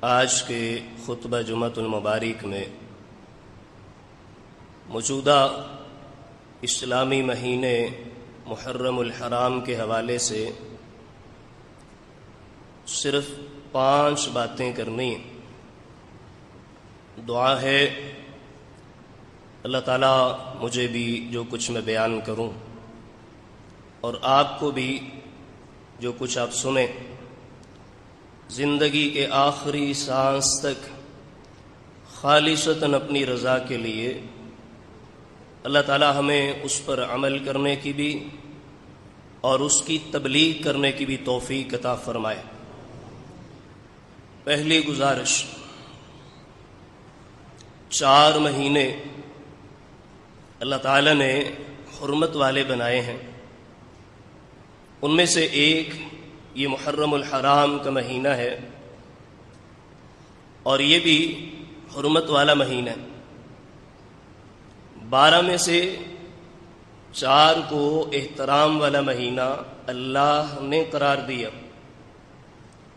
آج کے خطبہ جمعۃ المبارک میں موجودہ اسلامی مہینے محرم الحرام کے حوالے سے صرف 5 باتیں کرنی ہیں۔ دعا ہے اللہ تعالیٰ مجھے بھی جو کچھ میں بیان کروں اور آپ کو بھی جو کچھ آپ سنیں، زندگی کے آخری سانس تک خالصتاً اپنی رضا کے لیے اللہ تعالیٰ ہمیں اس پر عمل کرنے کی بھی اور اس کی تبلیغ کرنے کی بھی توفیق عطا فرمائے۔ پہلی گزارش، 4 مہینے اللہ تعالیٰ نے حرمت والے بنائے ہیں، ان میں سے ایک یہ محرم الحرام کا مہینہ ہے اور یہ بھی حرمت والا مہینہ ہے۔ 12 میں سے 4 کو احترام والا مہینہ اللہ نے قرار دیا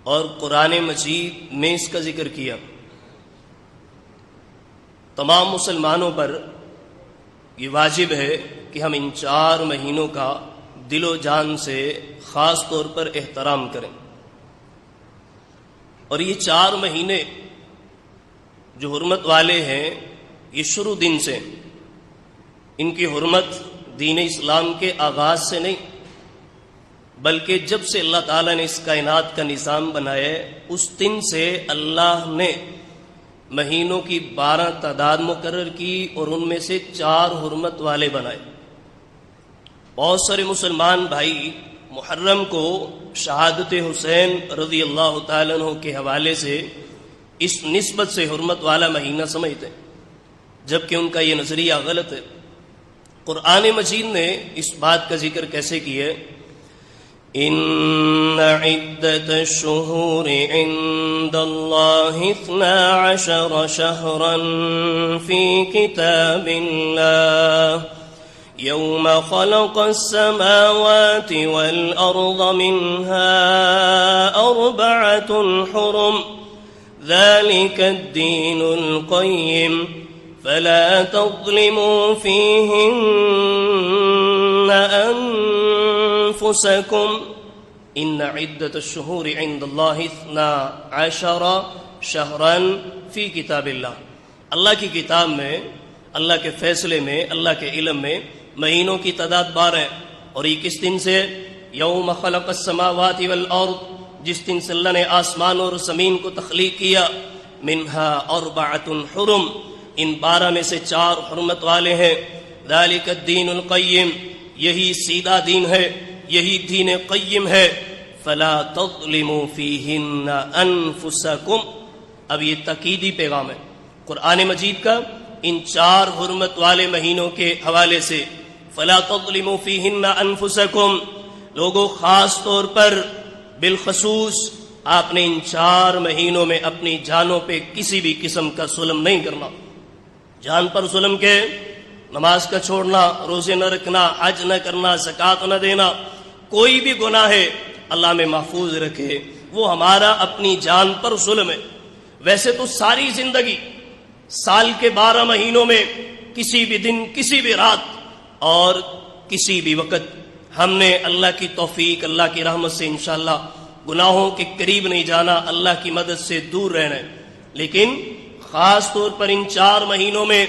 اور قرآن مجید میں اس کا ذکر کیا۔ تمام مسلمانوں پر یہ واجب ہے کہ ہم ان 4 مہینوں کا دل و جان سے خاص طور پر احترام کریں، اور یہ 4 مہینے جو حرمت والے ہیں یہ شروع دن سے، ان کی حرمت دین اسلام کے آغاز سے نہیں بلکہ جب سے اللہ تعالیٰ نے اس کائنات کا نظام بنایا ہے اس دن سے اللہ نے مہینوں کی 12 تعداد مقرر کی اور ان میں سے 4 حرمت والے بنائے۔ بہت سارے مسلمان بھائی محرم کو شہادت حسین رضی اللہ تعالیٰ عنہ کے حوالے سے اس نسبت سے حرمت والا مہینہ سمجھتے ہیں، جبکہ ان کا یہ نظریہ غلط ہے۔ قرآن مجید نے اس بات کا ذکر کیسے کیا ہے؟ ان عدت الشہور عند اللہ 12 شہرا فی کتاب اللہ یوم خلق السماوات والأرض منها 4 حرم ذلك الدين القيم فلا تظلموا فيهن أنفسكم إن عدة الشهور عند الله 12 شهرا في كتاب الله۔ اللہ کی کتاب میں، اللہ کے فیصلے میں، اللہ کے علم میں مہینوں کی تعداد 12 ہے، اور یہ کس دن سے؟ یوم خلق السماوات والارض، جس دن سے اللہ نے آسمان اور زمین کو تخلیق کیا۔ منہا 4 حرم، ان 12 میں سے 4 حرمت والے ہیں۔ ذالک الدین القیم، یہی سیدھا دین ہے، یہی دین قیم ہے۔ فلا تظلموا فیہن انفسکم، اب یہ تاکیدی پیغام ہے قرآن مجید کا ان 4 حرمت والے مہینوں کے حوالے سے۔ فلا تظلموا فیہن انفسکم، لوگوں خاص طور پر بالخصوص آپ نے ان 4 مہینوں میں اپنی جانوں پہ کسی بھی قسم کا ظلم نہیں کرنا۔ جان پر ظلم کے نماز کا چھوڑنا، روزے نہ رکھنا، حج نہ کرنا، زکوٰۃ نہ دینا، کوئی بھی گناہ ہے اللہ میں محفوظ رکھے، وہ ہمارا اپنی جان پر ظلم ہے۔ ویسے تو ساری زندگی سال کے 12 مہینوں میں کسی بھی دن، کسی بھی رات اور کسی بھی وقت ہم نے اللہ کی توفیق، اللہ کی رحمت سے انشاءاللہ گناہوں کے قریب نہیں جانا، اللہ کی مدد سے دور رہنا ہے۔ لیکن خاص طور پر ان 4 مہینوں میں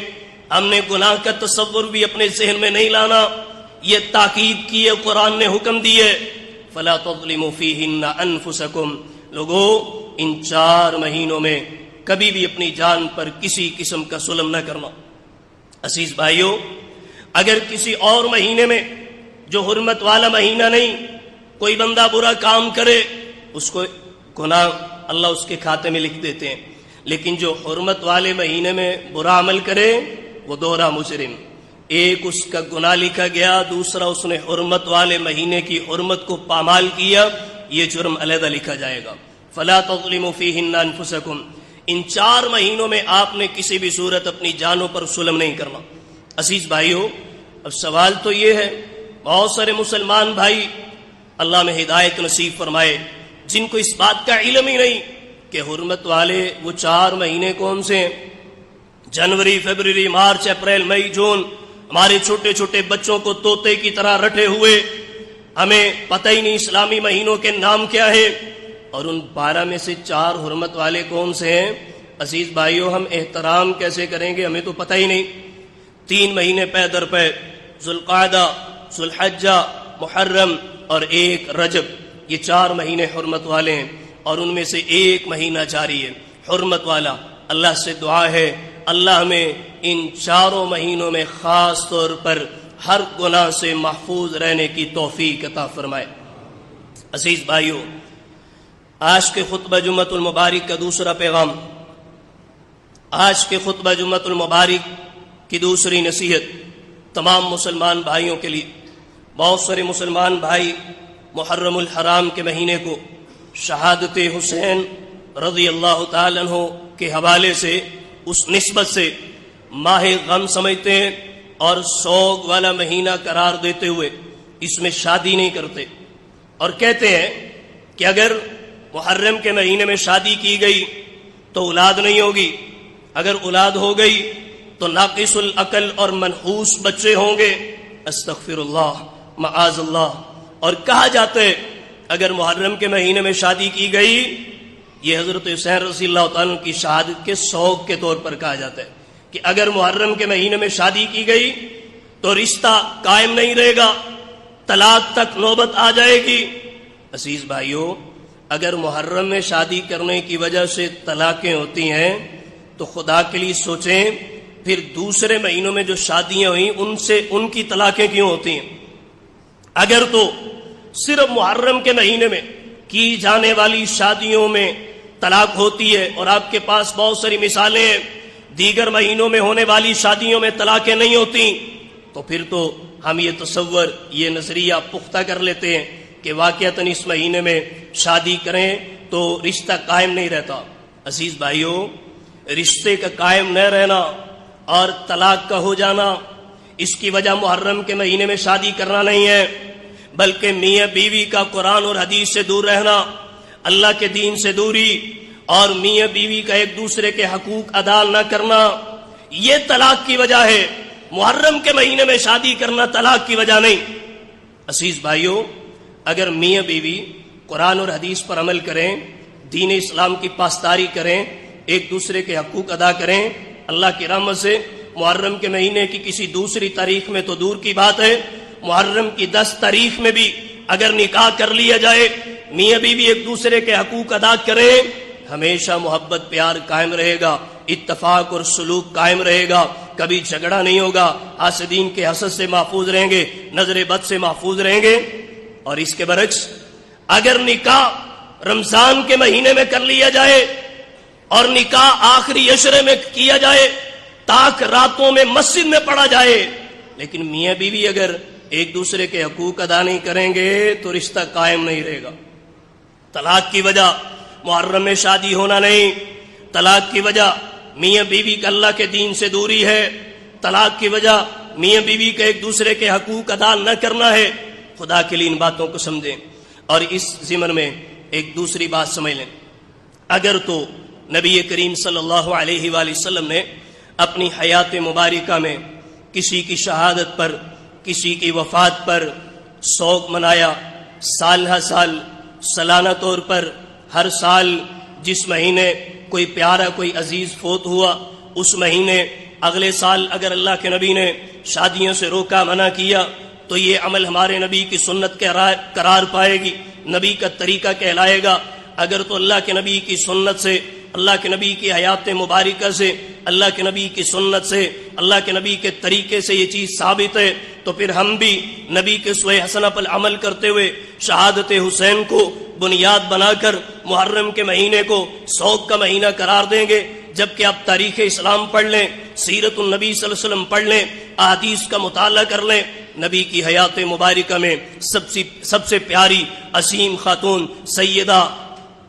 ہم نے گناہ کا تصور بھی اپنے ذہن میں نہیں لانا۔ یہ تاکید کی ہے، قرآن نے حکم دیے فلا تظلموا فیہن انفسکم، لوگوں ان 4 مہینوں میں کبھی بھی اپنی جان پر کسی قسم کا ظلم نہ کرنا۔ عزیز بھائیوں، اگر کسی اور مہینے میں جو حرمت والا مہینہ نہیں کوئی بندہ برا کام کرے، اس کو گناہ اللہ اس کے کھاتے میں لکھ دیتے ہیں، لیکن جو حرمت والے مہینے میں برا عمل کرے وہ 2 مجرم، ایک اس کا گناہ لکھا گیا، دوسرا اس نے حرمت والے مہینے کی حرمت کو پامال کیا، یہ جرم علیحدہ لکھا جائے گا۔ فلا تظلموا فیہن انفسکم، ان 4 مہینوں میں آپ نے کسی بھی صورت اپنی جانوں پر ظلم نہیں کرنا۔ عزیز بھائیوں، اب سوال تو یہ ہے، بہت سارے مسلمان بھائی اللہ میں ہدایت نصیب فرمائے جن کو اس بات کا علم ہی نہیں کہ حرمت والے وہ 4 مہینے کون سے ہیں؟ جنوری، فروری، مارچ، اپریل، مئی، جون. ہمارے چھوٹے چھوٹے بچوں کو طوطے کی طرح رٹے ہوئے، ہمیں پتہ ہی نہیں اسلامی مہینوں کے نام کیا ہیں. اور ان 12 میں سے 4 حرمت والے کون سے ہیں؟ عزیز بھائیو، ہم احترام کیسے کریں گے؟ ہمیں تو پتہ ہی نہیں. 3 مہینے پے در پہ، ذوالقعدہ، ذوالحجہ، محرم اور 1 رجب، یہ 4 مہینے حرمت والے ہیں. اور ان میں سے 1 مہینہ جاری ہے حرمت والا. اللہ سے دعا ہے اللہ ہمیں ان 4 مہینوں میں خاص طور پر ہر گناہ سے محفوظ رہنے کی توفیق عطا فرمائے. عزیز بھائیو، آج کے خطبہ جمعۃ المبارک کا دوسرا پیغام، آج کے خطبہ جمعۃ المبارک کی دوسری نصیحت تمام مسلمان بھائیوں کے لیے. بہت سارے مسلمان بھائی محرم الحرام کے مہینے کو شہادت حسین رضی اللہ تعالیٰ عنہ کے حوالے سے اس نسبت سے ماہ غم سمجھتے ہیں اور سوگ والا مہینہ قرار دیتے ہوئے اس میں شادی نہیں کرتے، اور کہتے ہیں کہ اگر محرم کے مہینے میں شادی کی گئی تو اولاد نہیں ہوگی، اگر اولاد ہو گئی تو ناقص العقل اور منحوس بچے ہوں گے. استغفر اللہ، معاذ اللہ. اور کہا جاتا ہے اگر محرم کے مہینے میں شادی کی گئی، یہ حضرت حسین رضی اللہ تعالیٰ کی شہادت کے سوگ کے طور پر کہا جاتا ہے کہ اگر محرم کے مہینے میں شادی کی گئی تو رشتہ قائم نہیں رہے گا، طلاق تک نوبت آ جائے گی. عزیز بھائیو، اگر محرم میں شادی کرنے کی وجہ سے طلاقیں ہوتی ہیں تو خدا کے لیے سوچیں پھر دوسرے مہینوں میں جو شادیاں ہوئیں ان کی طلاقیں کیوں ہوتی ہیں؟ اگر تو صرف محرم کے مہینے میں کی جانے والی شادیوں میں طلاق ہوتی ہے اور آپ کے پاس بہت ساری مثالیں ہیں دیگر مہینوں میں ہونے والی شادیوں میں طلاقیں نہیں ہوتی، تو پھر تو ہم یہ تصور، یہ نظریہ پختہ کر لیتے ہیں کہ واقعتاً اس مہینے میں شادی کریں تو رشتہ قائم نہیں رہتا. عزیز بھائیو، رشتے کا قائم نہ رہنا اور طلاق کا ہو جانا، اس کی وجہ محرم کے مہینے میں شادی کرنا نہیں ہے، بلکہ میاں بیوی کا قرآن اور حدیث سے دور رہنا، اللہ کے دین سے دوری اور میاں بیوی کا ایک دوسرے کے حقوق ادا نہ کرنا، یہ طلاق کی وجہ ہے. محرم کے مہینے میں شادی کرنا طلاق کی وجہ نہیں. عزیز بھائیو، اگر میاں بیوی قرآن اور حدیث پر عمل کریں، دین اسلام کی پاسداری کریں، ایک دوسرے کے حقوق ادا کریں، اللہ کی رحمت سے محرم کے مہینے کی کسی دوسری تاریخ میں تو دور کی بات ہے، محرم کی 10 تاریخ میں بھی اگر نکاح کر لیا جائے، میاں بیوی ایک دوسرے کے حقوق ادا کریں، ہمیشہ محبت پیار قائم رہے گا، اتفاق اور سلوک قائم رہے گا، کبھی جھگڑا نہیں ہوگا، حاسدین کے حسد سے محفوظ رہیں گے، نظر بد سے محفوظ رہیں گے. اور اس کے برعکس اگر نکاح رمضان کے مہینے میں کر لیا جائے اور نکاح آخری عشرے میں کیا جائے، تاک راتوں میں مسجد میں پڑھا جائے، لیکن میاں بیوی اگر ایک دوسرے کے حقوق ادا نہیں کریں گے تو رشتہ قائم نہیں رہے گا. طلاق کی وجہ محرم میں شادی ہونا نہیں، طلاق کی وجہ میاں بیوی کا اللہ کے دین سے دوری ہے، طلاق کی وجہ میاں بیوی کا ایک دوسرے کے حقوق ادا نہ کرنا ہے. خدا کے لیے ان باتوں کو سمجھیں. اور اس ضمن میں ایک دوسری بات سمجھ لیں، اگر تو نبی کریم صلی اللہ علیہ وآلہ وسلم نے اپنی حیات مبارکہ میں کسی کی شہادت پر، کسی کی وفات پر سوگ منایا، سال ہر سال، سالانہ طور پر ہر سال جس مہینے کوئی پیارا کوئی عزیز فوت ہوا، اس مہینے اگلے سال اگر اللہ کے نبی نے شادیوں سے روکا، منع کیا، تو یہ عمل ہمارے نبی کی سنت کے قرار پائے گی، نبی کا طریقہ کہلائے گا. اگر تو اللہ کے نبی کی سنت سے، اللہ کے نبی کی حیات مبارکہ سے، اللہ کے نبی کی سنت سے، اللہ کے نبی کے طریقے سے یہ چیز ثابت ہے، تو پھر ہم بھی نبی کے اسوہ حسنہ پر عمل کرتے ہوئے شہادت حسین کو بنیاد بنا کر محرم کے مہینے کو سوگ کا مہینہ قرار دیں گے. جبکہ آپ تاریخ اسلام پڑھ لیں، سیرت النبی صلی اللہ علیہ وسلم پڑھ لیں، احادیث کا مطالعہ کر لیں، نبی کی حیات مبارکہ میں سب سے پیاری عظیم خاتون سیدہ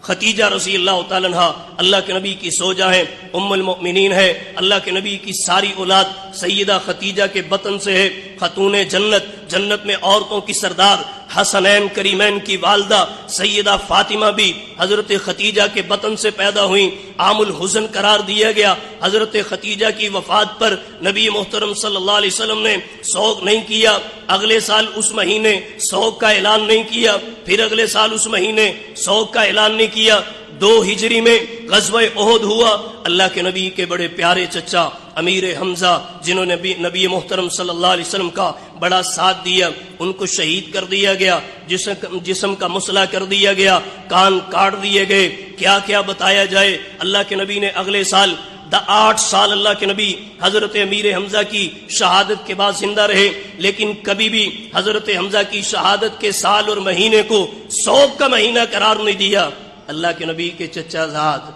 خدیجہ رضی اللہ تعالیٰ عنہ اللہ کے نبی کی زوجہ ہیں، ام المؤمنین ہے، اللہ کے نبی کی ساری اولاد سیدہ خدیجہ کے بطن سے ہے، خاتون جنت، جنت میں عورتوں کی سردار، حسنین کریمین کی والدہ سیدہ فاطمہ بھی حضرت ختیجہ کے بطن سے پیدا ہوئیں، عام الحزن قرار دیا گیا۔ حضرت ختیجہ کی وفات پر نبی محترم صلی اللہ علیہ وسلم نے سوگ نہیں کیا، اگلے سال اس مہینے سوگ کا اعلان نہیں کیا، پھر اگلے سال اس مہینے سوگ کا اعلان نہیں کیا۔ 2 ہجری میں غزوہ احد ہوا، اللہ کے نبی کے بڑے پیارے چچا امیر حمزہ جنہوں نے نبی محترم صلی اللہ علیہ وسلم کا بڑا ساتھ دیا، ان کو شہید کر دیا گیا، جسم کا مسئلہ کر دیا گیا، کان کاٹ دیے گئے، کیا کیا بتایا جائے۔ اللہ کے نبی نے اگلے سال 8 سال اللہ کے نبی حضرت امیر حمزہ کی شہادت کے بعد زندہ رہے، لیکن کبھی بھی حضرت حمزہ کی شہادت کے سال اور مہینے کو سوگ کا مہینہ قرار نہیں دیا۔ اللہ کے نبی کے چچا زاد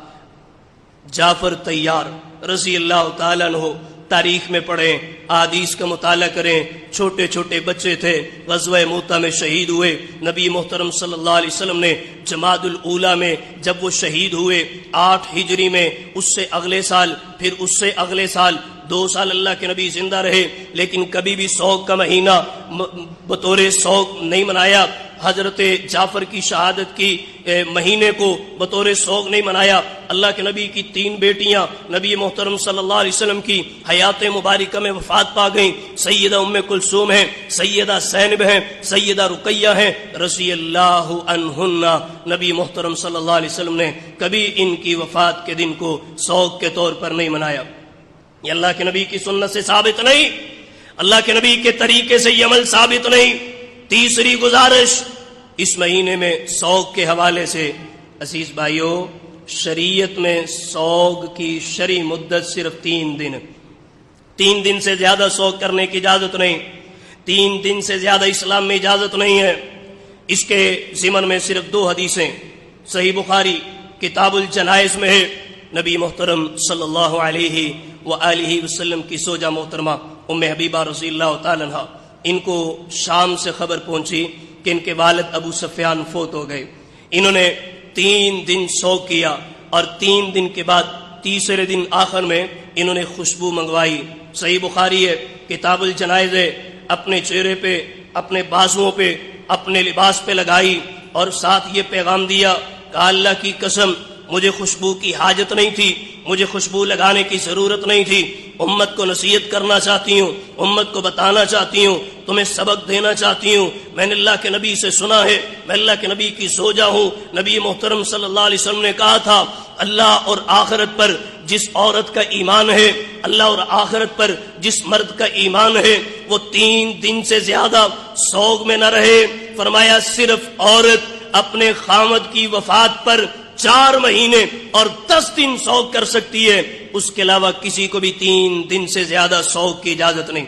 جعفر طیار رضی اللہ تعالیٰ عنہ، تاریخ میں پڑھیں، احادیث کا مطالعہ کریں، چھوٹے چھوٹے بچے تھے، غزوہ موتہ میں شہید ہوئے۔ نبی محترم صلی اللہ علیہ وسلم نے جمادی الاولیٰ میں جب وہ شہید ہوئے 8 ہجری میں، اس سے اگلے سال، پھر اس سے اگلے سال 2 سال اللہ کے نبی زندہ رہے، لیکن کبھی بھی سوگ کا مہینہ بطور سوگ نہیں منایا۔ حضرت جعفر کی شہادت کی مہینے کو بطور سوگ نہیں منایا۔ اللہ کے نبی کی 3 بیٹیاں نبی محترم صلی اللہ علیہ وسلم کی حیات مبارکہ میں وفات پا گئیں۔ سیدہ ام کلثوم ہیں، سیدہ زینب ہیں، سیدہ رقیہ ہیں رضی اللہ عنہن۔ نبی محترم صلی اللہ علیہ وسلم نے کبھی ان کی وفات کے دن کو سوگ کے طور پر نہیں منایا۔ یہ اللہ کے نبی کی سنت سے ثابت نہیں، اللہ کے نبی کے طریقے سے یہ عمل ثابت نہیں۔ تیسری گزارش اس مہینے میں سوگ کے حوالے سے، عزیز بھائیو، شریعت میں سوگ کی شرعی مدت صرف 3 دن، 3 دن سے زیادہ سوگ کرنے کی اجازت نہیں، 3 دن سے زیادہ اسلام میں اجازت نہیں ہے۔ اس کے ضمن میں صرف 2 حدیثیں صحیح بخاری کتاب الجنائز میں ہے۔ نبی محترم صلی اللہ علیہ وآلہ وسلم کی زوجہ محترمہ ام حبیبہ رضی اللہ تعالی عنہا، ان کو شام سے خبر پہنچی کہ ان کے والد ابو سفیان فوت ہو گئے۔ انہوں نے 3 دن سوگ کیا، اور 3 دن کے بعد تیسرے دن آخر میں انہوں نے خوشبو منگوائی۔ صحیح بخاری ہے، کتاب الجنائز ہے، اپنے چہرے پہ، اپنے بازوؤں پہ، اپنے لباس پہ لگائی، اور ساتھ یہ پیغام دیا کہ اللہ کی قسم مجھے خوشبو کی حاجت نہیں تھی، مجھے خوشبو لگانے کی ضرورت نہیں تھی، امت کو نصیحت کرنا چاہتی ہوں، امت کو بتانا چاہتی ہوں، تمہیں سبق دینا چاہتی ہوں۔ میں نے اللہ کے نبی سے سنا ہے، میں اللہ کے نبی کی زوجہ ہوں۔ نبی محترم صلی اللہ علیہ وسلم نے کہا تھا، اللہ اور آخرت پر جس عورت کا ایمان ہے، اللہ اور آخرت پر جس مرد کا ایمان ہے، وہ 3 دن سے زیادہ سوگ میں نہ رہے۔ فرمایا صرف عورت اپنے خامد کی وفات پر 4 مہینے اور 10 دن سوگ کر سکتی ہے، اس کے علاوہ کسی کو بھی 3 دن سے زیادہ سوگ کی اجازت نہیں۔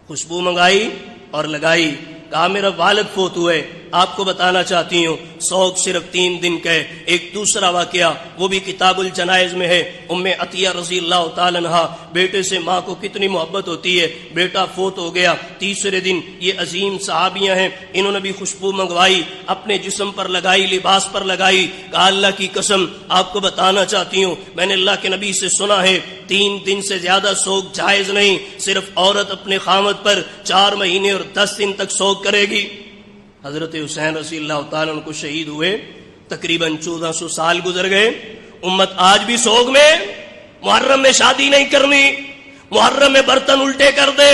خوشبو منگائی اور لگائی، کہا میرا والد فوت ہوئے، آپ کو بتانا چاہتی ہوں سوگ صرف 3 دن کا ہے۔ ایک دوسرا واقعہ وہ بھی کتاب الجنائز میں ہے، ام عطیہ رضی اللہ تعالی عنہ، بیٹے سے ماں کو کتنی محبت ہوتی ہے، بیٹا فوت ہو گیا، تیسرے دن یہ عظیم صحابیاں ہیں، انہوں نے بھی خوشبو منگوائی، اپنے جسم پر لگائی، لباس پر لگائی، کہا اللہ کی قسم آپ کو بتانا چاہتی ہوں میں نے اللہ کے نبی سے سنا ہے 3 دن سے زیادہ سوگ جائز نہیں، صرف عورت اپنے خامد پر 4 مہینے اور 10 دن تک سوگ کرے گی۔ حضرت حسین رضی اللہ تعالیٰ ان کو شہید ہوئے، تقریباً 1400 سال گزر گئے، امت آج بھی سوگ میں۔ محرم میں شادی نہیں کرنی، محرم میں برتن الٹے کر دے،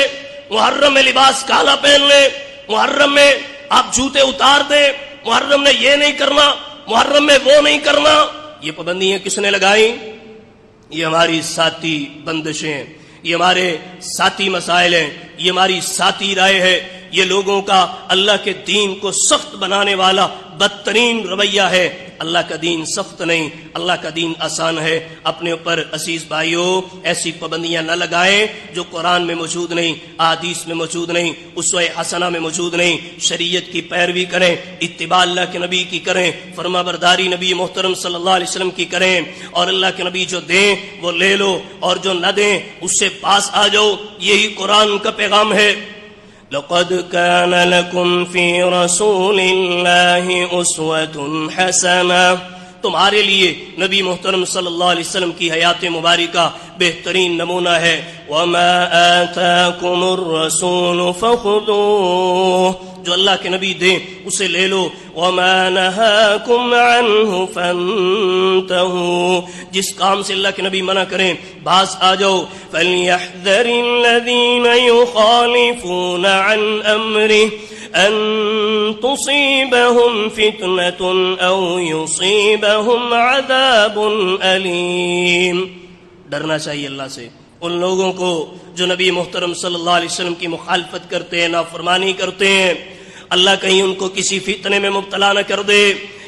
محرم میں لباس کالا پہن لے، محرم میں آپ جوتے اتار دے، محرم میں یہ نہیں کرنا، محرم میں وہ نہیں کرنا۔ یہ پابندیاں کس نے لگائیں؟ یہ ہماری ذاتی بندشیں ہیں، یہ ہمارے ذاتی مسائل ہیں، یہ ہماری ذاتی رائے ہے، یہ لوگوں کا اللہ کے دین کو سخت بنانے والا بدترین رویہ ہے۔ اللہ کا دین سخت نہیں، اللہ کا دین آسان ہے۔ اپنے اوپر عزیز بھائیوں ایسی پابندیاں نہ لگائیں جو قرآن میں موجود نہیں، احادیث میں موجود نہیں، اسوہ حسنہ میں موجود نہیں۔ شریعت کی پیروی کریں، اتباع اللہ کے نبی کی کریں، فرما برداری نبی محترم صلی اللہ علیہ وسلم کی کریں، اور اللہ کے نبی جو دیں وہ لے لو، اور جو نہ دیں اس سے پاس آ جاؤ۔ یہی قرآن کا پیغام ہے۔ لقد كان لكم في رسول الله أسوة حسنة تمہارے لیے نبی محترم صلی اللہ علیہ وسلم کی حیات مبارکہ بہترین نمونہ ہے۔ وَمَا آتَاكُمُ الرَّسُولُ فَخُذُوهُ، جو اللہ کے نبی دیں اسے لے لو۔ وَمَا نَهَاكُمْ عَنْهُ فَانْتَهُوا، جس کام سے اللہ کے نبی منع کریں باز آ جاؤ۔ فَلْيَحْذَرِ الَّذِينَ يُخَالِفُونَ عَنْ أَمْرِهِ أَن تُصِيبَهُمْ فِتْنَةٌ أَوْ يُصِيبَهُمْ عَذَابٌ أَلِيمٌ۔ ڈرنا چاہیے اللہ سے، ان لوگوں کو جو نبی محترم صلی اللہ علیہ وسلم کی مخالفت کرتے ہیں، نافرمانی کرتے ہیں، اللہ کہیں ان کو کسی فتنے میں مبتلا نہ کر دے،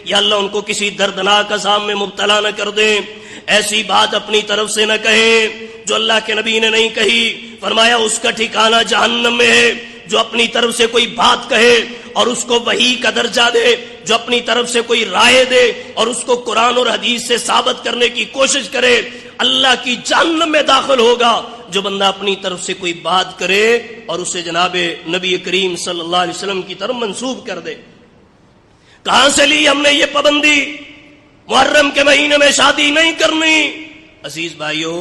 یا اللہ ان کو کسی دردناک عذاب میں مبتلا نہ کر دے۔ ایسی بات اپنی طرف سے نہ کہیں جو اللہ کے نبی نے نہیں کہی، فرمایا اس کا ٹھکانہ جہنم میں ہے۔ جو اپنی طرف سے کوئی بات کہے اور اس کو وحی کا درجہ دے، جو اپنی طرف سے کوئی رائے دے اور اس کو قرآن اور حدیث سے ثابت کرنے کی کوشش کرے، اللہ کی جہنم میں داخل ہوگا۔ جو بندہ اپنی طرف سے کوئی بات کرے اور اسے جناب نبی کریم صلی اللہ علیہ وسلم کی طرف منسوب کر دے۔ کہاں سے لی ہم نے یہ پابندی؟ محرم کے مہینے میں شادی نہیں کرنی۔ عزیز بھائیو،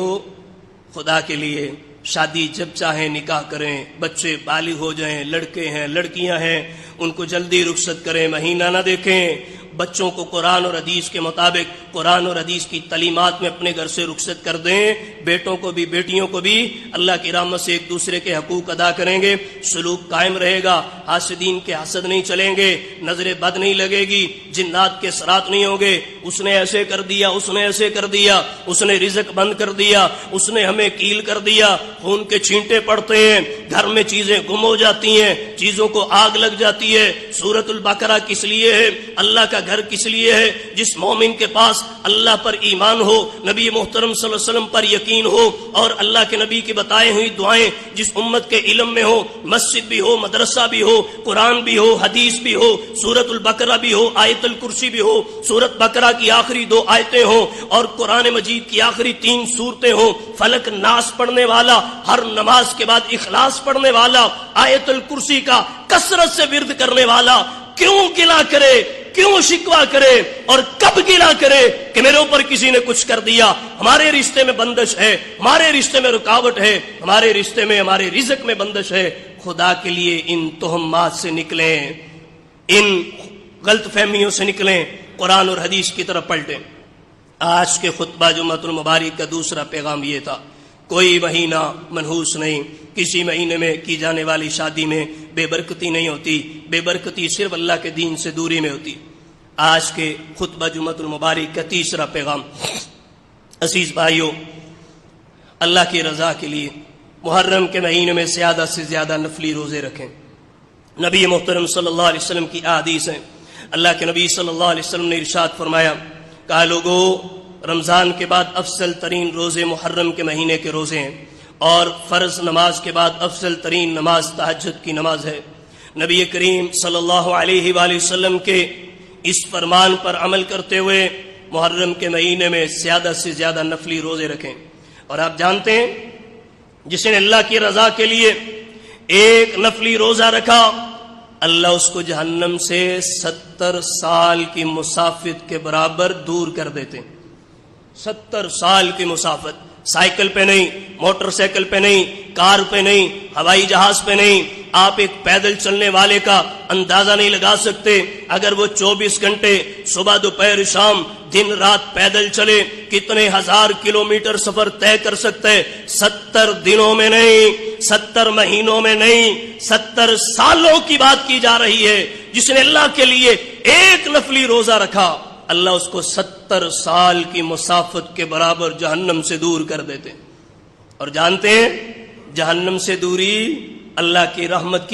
خدا کے لیے شادی جب چاہیں نکاح کریں، بچے بالغ ہو جائیں، لڑکے ہیں لڑکیاں ہیں، ان کو جلدی رخصت کریں، مہینہ نہ دیکھیں۔ بچوں کو قرآن اور حدیث کے مطابق قرآن اور حدیث کی تعلیمات میں اپنے گھر سے رخصت کر دیں۔ بیٹوں کو بھی بیٹیوں کو بھی اللہ کی رحمت سے ایک دوسرے کے حقوق ادا کریں گے، سلوک قائم رہے گا، حاسدین کے حسد نہیں چلیں گے، نظر بد نہیں لگے گی، جنات کے سرات نہیں ہوں گے۔ اس نے ایسے کر دیا، اس نے ایسے کر دیا، اس نے رزق بند کر دیا، اس نے ہمیں کیل کر دیا، خون کے چھینٹے پڑتے ہیں، گھر میں چیزیں گم ہو جاتی ہیں، چیزوں کو آگ لگ جاتی ہے۔ سورۃ البقرہ کس لیے ہے؟ اللہ کا گھر کس لیے ہے؟ جس مومن کے پاس اللہ پر ایمان ہو، نبی محترم صلی اللہ علیہ وسلم پر یقین ہو، اور اللہ کے نبی کی بتائے ہوئی دعائیں جس امت کے علم میں ہو، مسجد بھی ہو، مدرسہ بھی ہو، قرآن بھی ہو، حدیث بھی ہو، سورۃ البقرہ بھی ہو، آیت الکرسی بھی ہو، سورۃ بقرہ کی آخری 2 آیتیں ہوں اور قرآن مجید کی آخری 3 سورتیں ہوں، فلک ناس پڑھنے والا، ہر نماز کے بعد اخلاص پڑھنے والا، آیت الکرسی کا کثرت سے ورد کرنے والا، کیوں گلا کرے، کیوں شکوا کرے اور کب گلا کرے کہ میرے اوپر کسی نے کچھ کر دیا؟ ہمارے رشتے میں بندش ہے، ہمارے رشتے میں رکاوٹ ہے، ہمارے رشتے میں، ہمارے رزق میں بندش ہے۔ خدا کے لیے ان تہمات سے نکلیں، ان غلط فہمیوں سے نکلیں، قرآن اور حدیث کی طرف پلٹیں۔ آج کے خطبہ جمعۃ المبارک کا دوسرا پیغام یہ تھا، کوئی مہینہ منحوس نہیں، کسی مہینے میں کی جانے والی شادی میں بے برکتی نہیں ہوتی، بے برکتی صرف اللہ کے دین سے دوری میں ہوتی۔ آج کے خطبہ جمعۃ المبارک کا تیسرا پیغام، عزیز بھائیو، اللہ کی رضا کے لیے محرم کے مہینے میں زیادہ سے زیادہ نفلی روزے رکھیں۔ نبی محترم صلی اللہ علیہ وسلم کی احادیث ہیں، اللہ کے نبی صلی اللہ علیہ وسلم نے ارشاد فرمایا، کہا لوگو، رمضان کے بعد افضل ترین روزے محرم کے مہینے کے روزے ہیں، اور فرض نماز کے بعد افضل ترین نماز تہجد کی نماز ہے۔ نبی کریم صلی اللہ علیہ وآلہ وسلم کے اس فرمان پر عمل کرتے ہوئے محرم کے مہینے میں زیادہ سے زیادہ نفلی روزے رکھیں۔ اور آپ جانتے ہیں، جس نے اللہ کی رضا کے لیے ایک نفلی روزہ رکھا، اللہ اس کو جہنم سے 70 سال کی مسافت کے برابر دور کر دیتے۔ 70 سال کی مسافت، سائیکل پہ نہیں، موٹر سائیکل پہ نہیں، کار پہ نہیں، ہوائی جہاز پہ نہیں، آپ ایک پیدل چلنے والے کا اندازہ نہیں لگا سکتے۔ اگر وہ 24 گھنٹے صبح دوپہر شام دن رات پیدل چلے، کتنے ہزار کلومیٹر سفر طے کر سکتے؟ 70 دنوں میں نہیں، 70 مہینوں میں نہیں، 70 سالوں کی بات کی جا رہی ہے۔ جس نے اللہ کے لیے ایک نفلی روزہ رکھا، اللہ اس کو 70 سال کی مسافت کے برابر جہنم سے دور کر دیتے۔ اور جانتے ہیں، جہنم سے دوری اللہ کی رحمت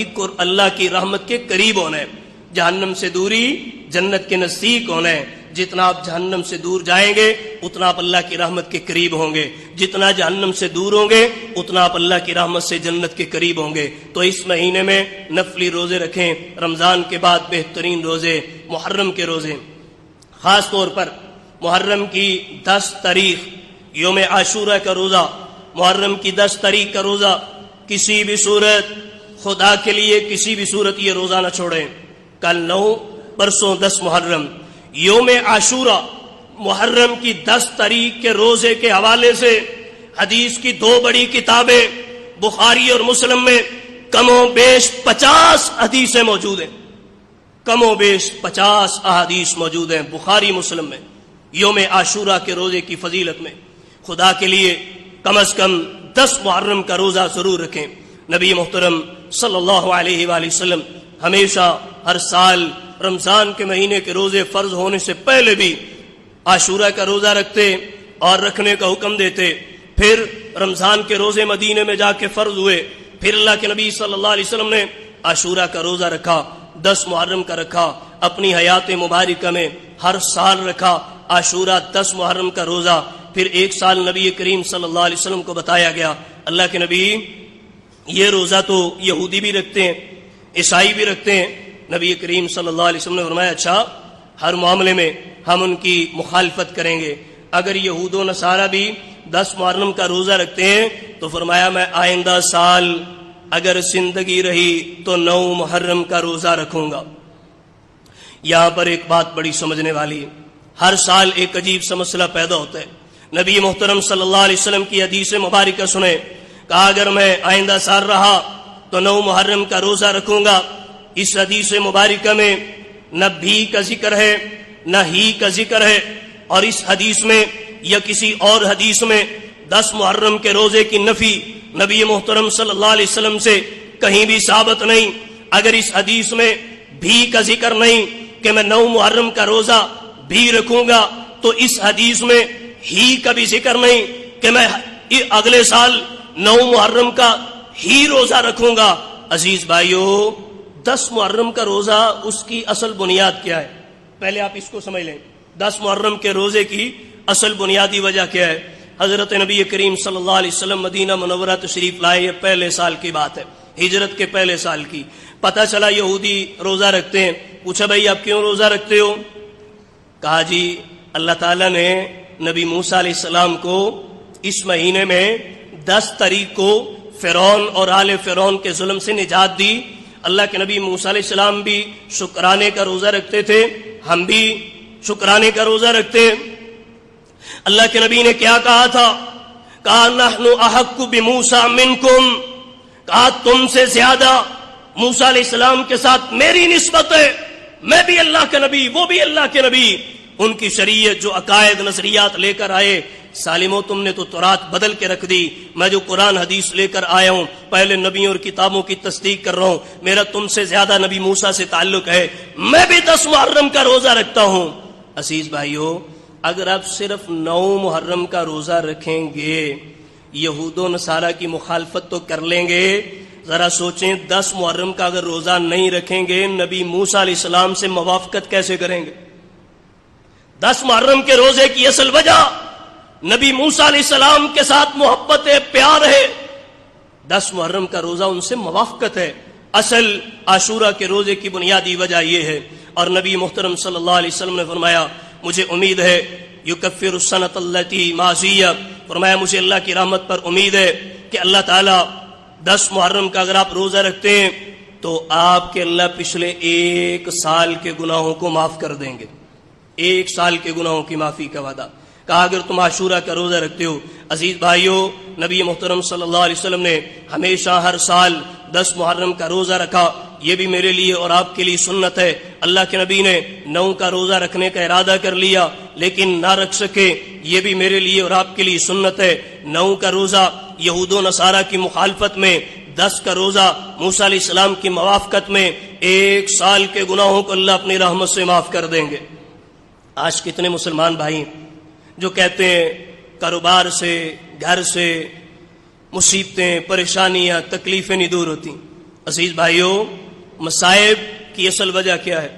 کے قریب ہونا ہے، جہنم سے دوری جنت کے نزدیک ہونا ہے۔ جتنا آپ جہنم سے دور جائیں گے اتنا آپ اللہ کی رحمت کے قریب ہوں گے، جتنا جہنم سے دور ہوں گے اتنا آپ اللہ کی رحمت سے جنت کے قریب ہوں گے۔ تو اس مہینے میں نفلی روزے رکھیں، رمضان کے بعد بہترین روزے محرم کے روزے، خاص طور پر محرم کی 10 تاریخ یوم عاشورہ کا روزہ، محرم کی 10 تاریخ کا روزہ، کسی بھی صورت، خدا کے لیے کسی بھی صورت یہ روزہ نہ چھوڑیں۔ کل 9، پرسوں 10 محرم، یوم عاشورہ محرم کی 10 تاریخ کے روزے کے حوالے سے حدیث کی 2 بڑی کتابیں بخاری اور مسلم میں کم و بیش 50 حدیثیں موجود ہیں، کم و بیش 50 احادیث موجود ہیں بخاری مسلم میں یوم عاشورہ کے روزے کی فضیلت میں۔ خدا کے لیے کم از کم 10 محرم کا روزہ ضرور رکھیں۔ نبی محترم صلی اللہ علیہ وآلہ وسلم ہمیشہ ہر سال رمضان کے مہینے کے روزے فرض ہونے سے پہلے بھی عاشورہ کا روزہ رکھتے اور رکھنے کا حکم دیتے، پھر رمضان کے روزے مدینے میں جا کے فرض ہوئے، پھر اللہ کے نبی صلی اللہ علیہ وسلم نے عاشورہ کا روزہ رکھا، 10 محرم کا رکھا، اپنی حیات مبارکہ میں ہر سال رکھا عاشورہ 10 محرم کا روزہ۔ پھر ایک سال نبی کریم صلی اللہ علیہ وسلم کو بتایا گیا، اللہ کے نبی یہ روزہ تو یہودی بھی رکھتے ہیں، عیسائی بھی رکھتے ہیں۔ نبی کریم صلی اللہ علیہ وسلم نے فرمایا اچھا، ہر معاملے میں ہم ان کی مخالفت کریں گے، اگر یہود و نصارہ بھی 10 محرم کا روزہ رکھتے ہیں تو فرمایا میں آئندہ سال اگر زندگی رہی تو 9 محرم کا روزہ رکھوں گا۔ یہاں پر ایک بات بڑی سمجھنے والی ہے، ہر سال ایک عجیب سا مسئلہ پیدا ہوتا ہے۔ نبی محترم صلی اللہ علیہ وسلم کی حدیث مبارکہ سنیں، کہا اگر میں آئندہ سال رہا تو 9 محرم کا روزہ رکھوں گا۔ اس حدیث مبارکہ میں نہ بھی کا ذکر ہے نہ ہی کا ذکر ہے، اور اس حدیث میں یا کسی اور حدیث میں 10 محرم کے روزے کی نفی نبی محترم صلی اللہ علیہ وسلم سے کہیں بھی ثابت نہیں۔ اگر اس حدیث میں بھی کا ذکر نہیں کہ میں 9 محرم کا روزہ بھی رکھوں گا، تو اس حدیث میں ہی کا بھی ذکر نہیں کہ میں اگلے سال 9 محرم کا ہی روزہ رکھوں گا۔ عزیز بھائیو، 10 محرم کا روزہ اس کی اصل بنیاد کیا ہے؟ پہلے آپ اس کو سمجھ لیں، 10 محرم کے روزے کی اصل بنیادی وجہ کیا ہے؟ حضرت نبی کریم صلی اللہ علیہ وسلم مدینہ منورہ تشریف لائے، یہ پہلے سال کی بات ہے، ہجرت کے پہلے سال کی۔ پتہ چلا یہودی روزہ رکھتے ہیں، پوچھا بھائی آپ کیوں روزہ رکھتے ہو؟ کہا جی اللہ تعالیٰ نے نبی موسیٰ علیہ السلام کو اس مہینے میں 10 تاریخ کو فرعون اور آل فرعون کے ظلم سے نجات دی۔ اللہ کے نبی موسیٰ علیہ السلام بھی شکرانے کا روزہ رکھتے تھے، ہم بھی شکرانے کا روزہ رکھتے ہیں۔ اللہ کے نبی نے کیا کہا تھا؟ کہا نحن احق بموسیٰ منکم، کہا تم سے زیادہ موسیٰ علیہ السلام کے ساتھ میری نسبت ہے، میں بھی اللہ کا نبی، وہ بھی اللہ کے نبی۔ ان کی شریعت جو عقائد نظریات لے کر آئے، سالمو تم نے تو تورات بدل کے رکھ دی، میں جو قرآن حدیث لے کر آیا ہوں پہلے نبیوں اور کتابوں کی تصدیق کر رہا ہوں، میرا تم سے زیادہ نبی موسیٰ سے تعلق ہے، میں بھی 10 محرم کا روزہ رکھتا ہوں۔ عزیز بھائیو، اگر آپ صرف 9 محرم کا روزہ رکھیں گے، یہود و نصارہ کی مخالفت تو کر لیں گے، ذرا سوچیں 10 محرم کا اگر روزہ نہیں رکھیں گے، نبی موسیٰ علیہ السلام سے موافقت کیسے کریں گے؟ 10 محرم کے روزے کی اصل وجہ نبی موسیٰ علیہ السلام کے ساتھ محبت ہے، پیار ہے، 10 محرم کا روزہ ان سے موافقت ہے۔ اصل عاشورہ کے روزے کی بنیادی وجہ یہ ہے، اور نبی محترم صلی اللہ علیہ وسلم نے فرمایا مجھے امید ہے یکفر السنۃ التی ماضیہ، فرمایا مجھے اللہ کی رحمت پر امید ہے کہ اللہ تعالیٰ 10 محرم کا اگر آپ روزہ رکھتے ہیں تو آپ کے اللہ پچھلے 1 سال کے گناہوں کو معاف کر دیں گے، 1 سال کے گناہوں کی معافی کا وعدہ۔ کہا اگر تم عاشورہ کا روزہ رکھتے ہو، عزیز بھائیو، نبی محترم صلی اللہ علیہ وسلم نے ہمیشہ ہر سال 10 محرم کا روزہ رکھا، یہ بھی میرے لیے اور آپ کے لیے سنت ہے۔ اللہ کے نبی نے 9 کا روزہ رکھنے کا ارادہ کر لیا لیکن نہ رکھ سکے، یہ بھی میرے لیے اور آپ کے لیے سنت ہے۔ 9 کا روزہ یہود و نصارہ کی مخالفت میں، 10 کا روزہ موسیٰ علیہ السلام کی موافقت میں، 1 سال کے گناہوں کو اللہ اپنی رحمت سے معاف کر دیں گے۔ آج کتنے مسلمان بھائی جو کہتے ہیں کاروبار سے، گھر سے مصیبتیں، پریشانیاں، تکلیفیں نہیں دور ہوتی۔ عزیز بھائیو، مصائب کی اصل وجہ کیا ہے؟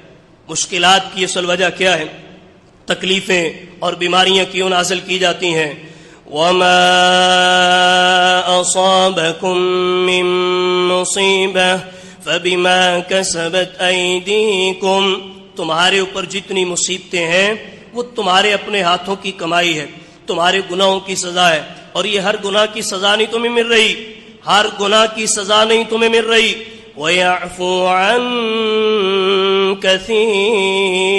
مشکلات کی اصل وجہ کیا ہے؟ تکلیفیں اور بیماریاں کیوں نازل کی جاتی ہیں؟ وَمَا أَصَابَكُم مِّن مُّصِيبَةٍ فَبِمَا كَسَبَتْ أَيْدِيكُمْ، تمہارے اوپر جتنی مصیبتیں ہیں وہ تمہارے اپنے ہاتھوں کی کمائی ہے، تمہارے گناہوں کی سزا ہے، اور یہ ہر گناہ کی سزا نہیں تمہیں مل رہی، ہر گناہ کی سزا نہیں تمہیں مل رہی۔ وَيَعْفُو عَن كَثِيرٍ،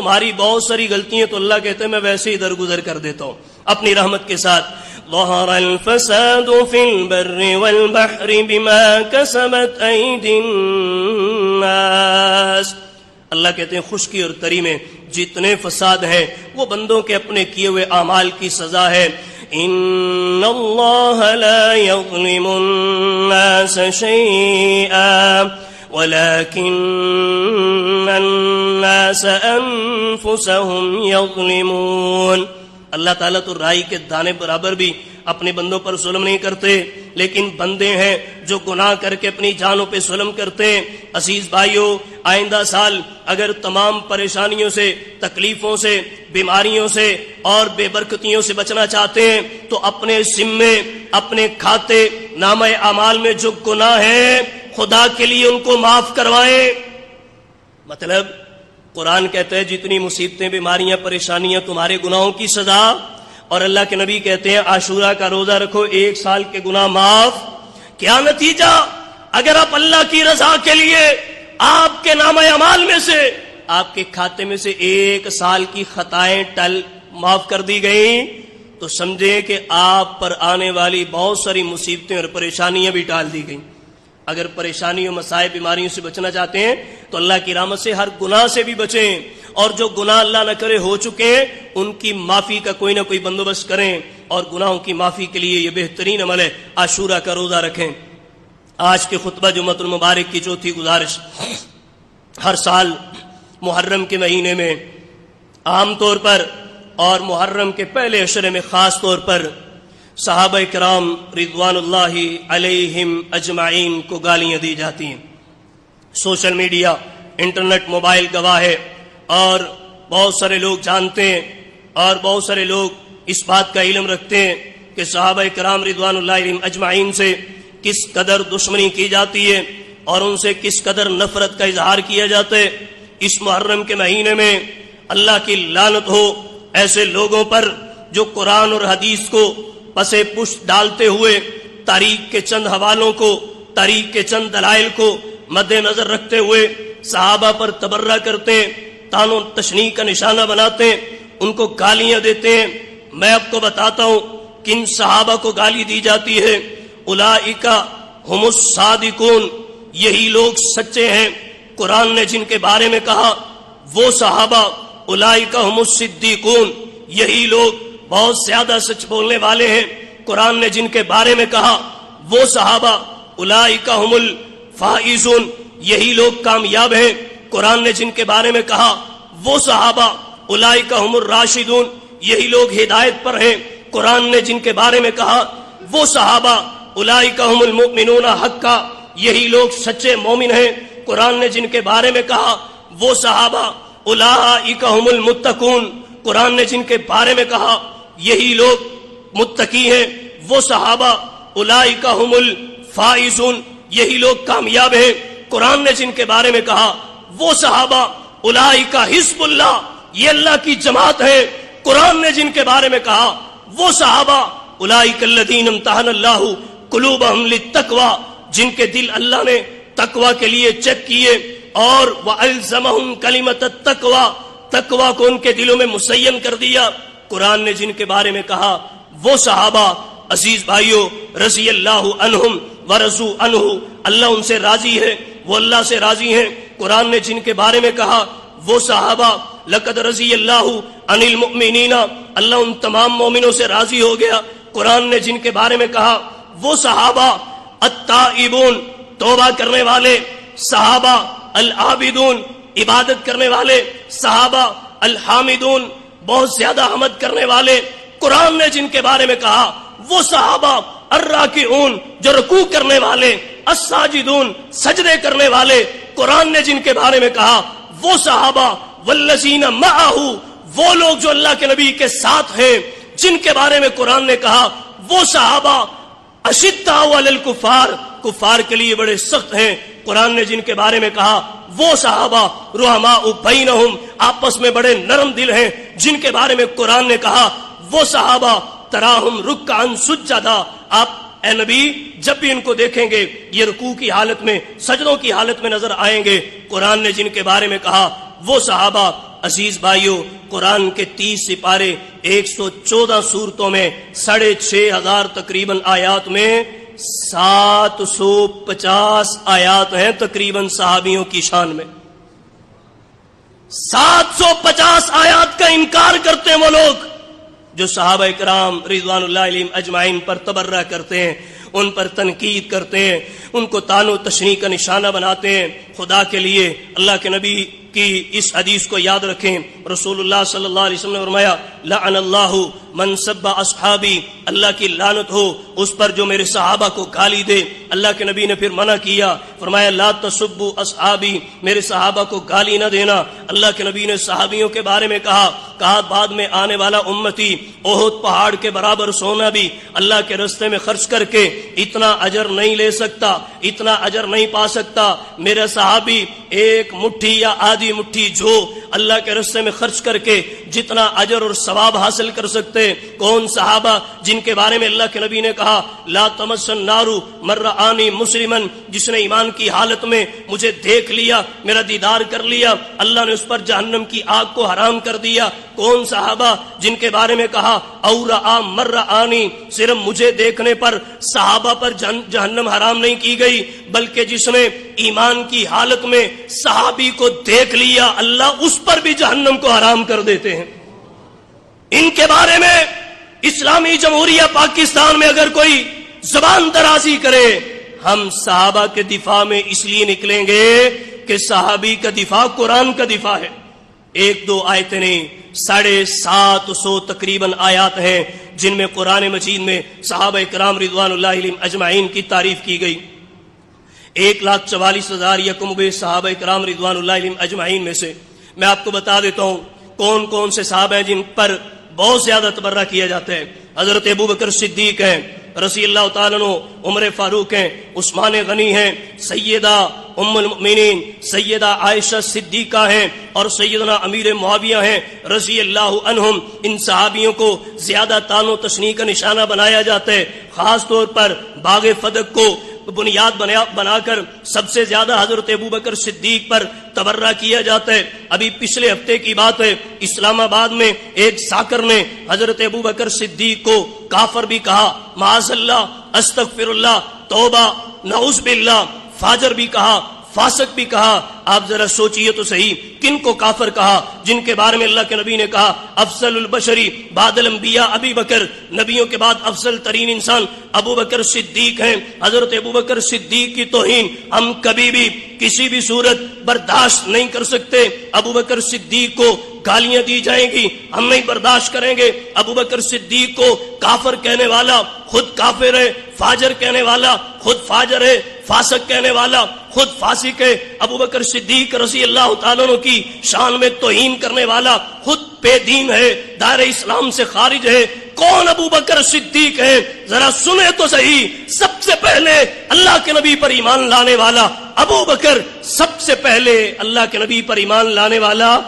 تمہاری بہت ساری غلطیاں تو اللہ کہتے ہیں میں ویسے ہی درگزر کر دیتا ہوں اپنی رحمت کے ساتھ. ظہر الفساد فی البر والبحر بما کسبت ایدی الناس. اللہ کہتے ہیں خشکی اور تری میں جتنے فساد ہیں وہ بندوں کے اپنے کیے ہوئے اعمال کی سزا ہے. ان اللہ لا یظلم الناس شیئا ولكن الناس انفسهم یظلمون. اللہ تعالیٰ تو رائی کے دانے برابر بھی اپنے بندوں پر ظلم نہیں کرتے، لیکن بندے ہیں جو گناہ کر کے اپنی جانوں پہ ظلم کرتے ہیں. عزیز بھائیوں، آئندہ سال اگر تمام پریشانیوں سے، تکلیفوں سے، بیماریوں سے اور بے برکتیوں سے بچنا چاہتے ہیں تو اپنے ذمے، اپنے کھاتے نامہ اعمال میں جو گناہ ہیں خدا کے لیے ان کو معاف کروائیں. مطلب قرآن کہتا ہے جتنی مصیبتیں، بیماریاں، پریشانیاں تمہارے گناہوں کی سزا، اور اللہ کے نبی کہتے ہیں عاشورہ کا روزہ رکھو 1 سال کے گناہ معاف. کیا نتیجہ؟ اگر آپ اللہ کی رضا کے لیے آپ کے نامہ اعمال میں سے، آپ کے کھاتے میں سے 1 سال کی خطائیں معاف کر دی گئیں تو سمجھیں کہ آپ پر آنے والی بہت ساری مصیبتیں اور پریشانیاں بھی ٹال دی گئیں. اگر پریشانیوں، مسائل، بیماریوں سے بچنا چاہتے ہیں تو اللہ کی رحمت سے ہر گناہ سے بھی بچیں، اور جو گناہ اللہ نہ کرے ہو چکے ہیں ان کی معافی کا کوئی نہ کوئی بندوبست کریں، اور گناہوں کی معافی کے لیے یہ بہترین عمل ہے عاشورہ کا روزہ رکھیں. آج کے خطبہ جمعۃ المبارک کی چوتھی گزارش، ہر سال محرم کے مہینے میں عام طور پر اور محرم کے پہلے عشرے میں خاص طور پر صحابہ کرام رضوان اللہ علیہم اجمعین کو گالیاں دی جاتی ہیں. سوشل میڈیا، انٹرنیٹ، موبائل گواہ ہے، اور بہت سارے لوگ جانتے ہیں اور بہت سارے لوگ اس بات کا علم رکھتے ہیں کہ صحابہ کرام رضوان اللہ علیہم اجمعین سے کس قدر دشمنی کی جاتی ہے اور ان سے کس قدر نفرت کا اظہار کیا جاتا ہے. اس محرم کے مہینے میں اللہ کی لعنت ہو ایسے لوگوں پر جو قرآن اور حدیث کو پسے پشت ڈالتے ہوئے تاریخ کے چند حوالوں کو، تاریخ کے چند دلائل کو مد نظر رکھتے ہوئے صحابہ پر تبرہ کرتے ہیں، طعن و تشنیع کا نشانہ بناتے ہیں، ان کو گالیاں دیتے ہیں. میں آپ کو بتاتا ہوں کن صحابہ کو گالی دی جاتی ہے. اولئک هم الصادقون، یہی لوگ سچے ہیں. قرآن نے جن کے بارے میں کہا وہ صحابہ، اولئک هم الصدیقون، یہی لوگ بہت زیادہ سچ بولنے والے ہیں. قرآن نے جن کے بارے میں کہا وہ صحابہ، اولئک هم الفائزون، یہی لوگ کامیاب ہیں. قرآن نے جن کے بارے میں کہا وہ صحابہ، اولئک هم الراشدون، یہی لوگ ہدایت پر ہیں. قرآن نے جن کے بارے میں کہا وہ صحابہ، اولئک هم المؤمنون حقا، یہی لوگ سچے مومن ہیں. قرآن نے جن کے بارے میں کہا وہ صحابہ، اولئک هم المتقون، قرآن نے جن کے بارے میں کہا یہی لوگ متقی ہیں. وہ صحابہ، اولئک هم الفائزون، یہی لوگ کامیاب ہیں. قرآن نے جن کے بارے میں کہا وہ صحابہ، اولئک حزب اللہ، یہ اللہ کی جماعت ہے. قرآن نے جن کے بارے میں کہا وہ صحابہ، اولئک الذین امتحن اللہ قلوبہم للتقوی، جن کے دل اللہ نے تقوی کے لیے چیک کیے اور وَأَلْزَمَهُمْ كَلِمَةَ التَّقْوَى، تقوی کو ان کے دلوں میں مسین کر دیا. قرآن نے جن کے بارے میں کہا وہ صحابہ، عزیز بھائیوں، رضی اللہ عنہم ورضوا عنہ، اللہ ان سے راضی ہے، وہ اللہ سے راضی ہیں. قرآن نے جن کے بارے میں کہا وہ صحابہ، لقد رضی اللہ عن المؤمنین، اللہ ان تمام مومنوں سے راضی ہو گیا. قرآن نے جن کے بارے میں کہا وہ صحابہ، التائبون، توبہ کرنے والے صحابہ، العابدون، عبادت کرنے والے صحابہ، الحامدون، بہت زیادہ حمد کرنے والے. قرآن نے جن کے بارے میں کہا وہ صحابہ، الراکعون، جو رکوع کرنے والے، الساجدون، سجدے کرنے والے. قرآن نے جن کے بارے میں کہا وہ صحابہ، والذین معہ، وہ لوگ جو اللہ کے نبی کے ساتھ ہیں. جن کے بارے میں قرآن نے کہا وہ صحابہ، اشداء علی الکفار، کفار کے لیے بڑے سخت ہیں. قرآن نے جن کے بارے میں کہا وہ صحابہ، رحماء بینہم، آپس میں بڑے نرم دل ہیں. جن کے بارے میں قرآن نے کہا وہ صحابہ، تراہم رکعا سجدا، آپ اے نبی جب بھی ان کو دیکھیں گے یہ رکوع کی حالت میں، سجدوں کی حالت میں نظر آئیں گے. قرآن نے جن کے بارے میں کہا وہ صحابہ، عزیز بھائیوں، قرآن کے 30 سپارے 114 صورتوں میں 6500 تقریباً آیات میں 750 آیات ہیں تقریباً صحابیوں کی شان میں۔ 750 آیات کا انکار کرتے ہیں وہ لوگ جو صحابہ کرام رضوان اللہ علیہم اجمعین پر تبرہ کرتے ہیں، ان پر تنقید کرتے ہیں، ان کو طعن و تشنیع کا نشانہ بناتے ہیں۔ خدا کے لیے اللہ کے نبی کی اس حدیث کو یاد رکھیں۔ رسول اللہ صلی اللہ علیہ وسلم نے فرمایا لعن اللہ من سب اصحابی، اللہ کی لعنت ہو اس پر جو میرے صحابہ کو گالی دے۔ اللہ کے نبی نے پھر منع کیا، فرمایا لا تسبوا اصحابی، میرے صحابہ کو گالی نہ دینا۔ اللہ کے نبی نے صحابیوں کے بارے میں کہا بعد میں آنے والا امتی احد پہاڑ کے برابر سونا بھی اللہ کے راستے میں خرچ کر کے اتنا اجر نہیں لے سکتا، اتنا اجر نہیں پا سکتا۔ میرا صحابی ایک مٹھی یا آدھی مٹھی جو اللہ کے راستے میں خرچ کر کے جتنا اجر اور ثواب حاصل کر سکتے، کون صحابہ جن کے بارے میں اللہ کے نبی نے کہا لا تمس النار من رآنی مسلما، جس نے ایمان کی حالت میں مجھے دیکھ لیا، میرا دیدار کر لیا، اللہ نے اس پر جہنم کی آگ کو حرام کر دیا۔ کون صحابہ جن کے بارے میں کہا اور رآ من رآنی، صرف مجھے دیکھنے پر صحابہ پر جہنم حرام نہیں کی گئی، بلکہ جس نے ایمان کی حالت میں صحابی کو دیکھ لیا اللہ اس پر بھی جہنم کو حرام کر دیتے ہیں۔ ان کے بارے میں اسلامی جمہوریہ پاکستان میں اگر کوئی زبان درازی کرے، ہم صحابہ کے دفاع میں اس لیے نکلیں گے کہ صحابی کا دفاع قرآن کا دفاع ہے۔ ایک دو آیتیں نہیں، 750 تقریباً آیات ہیں جن میں قرآن مجید میں صحابہ کرام رضوان اللہ علیہم اجمعین کی تعریف کی گئی۔ 1,44,000 یکم بے صحابہ کرام رضوان اللہ علیہم اجمعین میں سے میں آپ کو بتا دیتا ہوں کون کون سے صحابہ ہیں جن پر بہت زیادہ تبرہ کیا جاتا ہے۔ حضرت ابوبکر صدیق ہیں رضی اللہ تعالیٰ عنہ، عمر فاروق ہیں، عثمان غنی ہیں، سیدہ ام المؤمنین سیدہ عائشہ صدیقہ ہیں، اور سیدنا امیر معاویہ ہیں رضی اللہ عنہم۔ ان صحابیوں کو زیادہ طعن و تشنیع کا نشانہ بنایا جاتا ہے، خاص طور پر باغ فدق کو بنیاد بنا کر سب سے زیادہ حضرت ابوبکر صدیق پر تبرہ کیا جاتا ہے۔ ابھی پچھلے ہفتے کی بات ہے، اسلام آباد میں ایک ساکر نے حضرت ابوبکر صدیق کو کافر بھی کہا، معاذ اللہ، استغفر اللہ، توبہ، نعوذ باللہ، فاجر بھی کہا، فاسق بھی کہا۔ آپ ذرا سوچئے تو صحیح، کن کو کافر کہا؟ جن کے بارے میں اللہ کے نبی نے کہا افضل البشری بعد الانبیاء ابی بکر، نبیوں کے بعد افضل ترین انسان ابو بکر صدیق ہیں۔ حضرت ابو بکر صدیق کی توہین ہم کبھی بھی کسی بھی صورت برداشت نہیں کر سکتے۔ ابو بکر صدیق کو گالیاں دی جائیں گی، ہم نہیں برداشت کریں گے۔ ابو بکر صدیق کو کافر کہنے والا خود کافر ہے، فاجر کہنے والا خود فاجر ہے، فاسق کہنے والا خود فاسق ہے۔ ابو بکر صدیق رضی اللہ تعالیٰ عنہ کی شان میں توہین کرنے والا خود بے دین ہے، دائرہ اسلام سے خارج ہے۔ کون ابو بکر صدیق ہے؟ ذرا سنے تو صحیح۔ سب سے پہلے اللہ کے نبی پر ایمان لانے والا ابو بکر، سب سے پہلے اللہ کے نبی پر ایمان لانے والا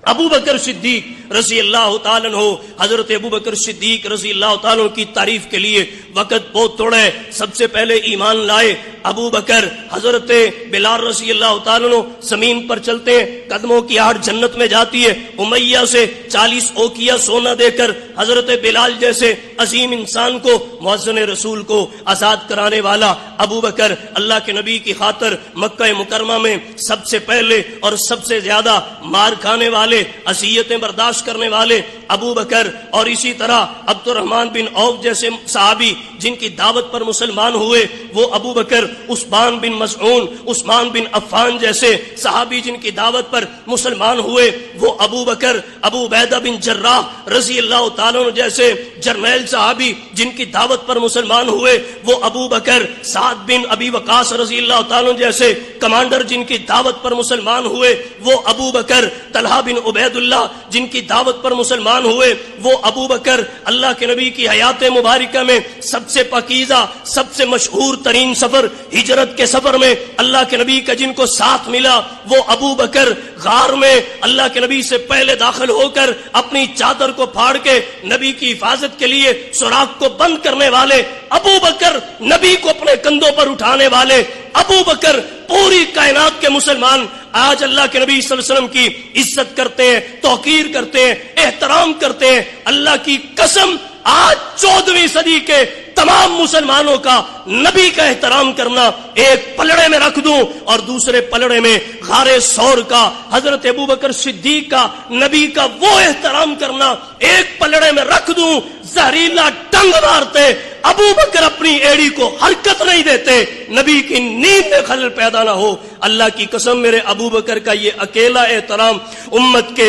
ابو بکر صدیق رضی اللہ تعالیٰ عنہ۔ حضرت ابو بکر صدیق رضی اللہ تعالیٰ عنہ کی تعریف کے لیے وقت بہت تھوڑا ہے۔ سب سے پہلے ایمان لائے ابو بکر۔ حضرت بلال رضی اللہ تعالیٰ عنہ زمین پر چلتے ہیں، قدموں کی آڑ جنت میں جاتی ہے۔ امیہ سے 40 اوقیہ سونا دے کر حضرت بلال جیسے عظیم انسان کو، مؤذن رسول کو آزاد کرانے والا ابو بکر، اللہ کے نبی کی خاطر مکہ مکرمہ میں سب سے پہلے اور سب سے زیادہ مار کھانے والے، اذیتیں برداشت کرنے والے ابو بکر۔ اور اسی طرح عبد الرحمن بن عوف جیسے صحابی جن کی دعوت پر مسلمان ہوئے وہ ابو بکر۔ عثمان بن مظعون، عثمان بن عفان جیسے صحابی جن کی دعوت پر مسلمان ہوئے وہ ابو بکر۔ ابو عبیدہ بن جراح رضی اللہ تعالیٰ عنہ جیسے جرنیل صحابی جن کی دعوت پر مسلمان ہوئے وہ ابو بکر۔ سعد بن ابی وقاص رضی اللہ تعالیٰ عنہ جیسے کمانڈر جن کی دعوت پر مسلمان ہوئے وہ ابو بکر۔ طلحہ بن عبید اللہ جن کی دعوت پر مسلمان ہوئے وہ ابو بکر۔ اللہ کے نبی کی حیات مبارکہ میں سب سے پاکیزہ، سب سے مشہور ترین سفر ہجرت کے سفر میں اللہ کے نبی کا جن کو ساتھ ملا وہ ابو بکر۔ غار میں اللہ کے نبی سے پہلے داخل ہو کر اپنی چادر کو پھاڑ کے نبی کی حفاظت کے لیے سوراخ کو بند کرنے والے ابو بکر، نبی کو اپنے کندھوں پر اٹھانے والے ابو بکر پوری کائنات کے مسلمان آج اللہ کے نبی صلی اللہ علیہ وسلم کی عزت کرتے ہیں، توقیر کرتے ہیں، احترام کرتے ہیں۔ اللہ کی قسم آج 14ویں صدی کے تمام مسلمانوں کا نبی کا احترام کرنا ایک پلڑے میں رکھ دوں اور دوسرے پلڑے میں غار ثور کا، حضرت ابوبکر صدیق کا، نبی کا وہ احترام کرنا ایک پلڑے میں رکھ دوں، زہریلا ٹنگ مارتے ابو بکر اپنی ایڑی کو حرکت نہیں دیتے، نبی کی نیند میں خلل پیدا نہ ہو۔ اللہ کی قسم میرے ابو بکر کا یہ اکیلا احترام امت کے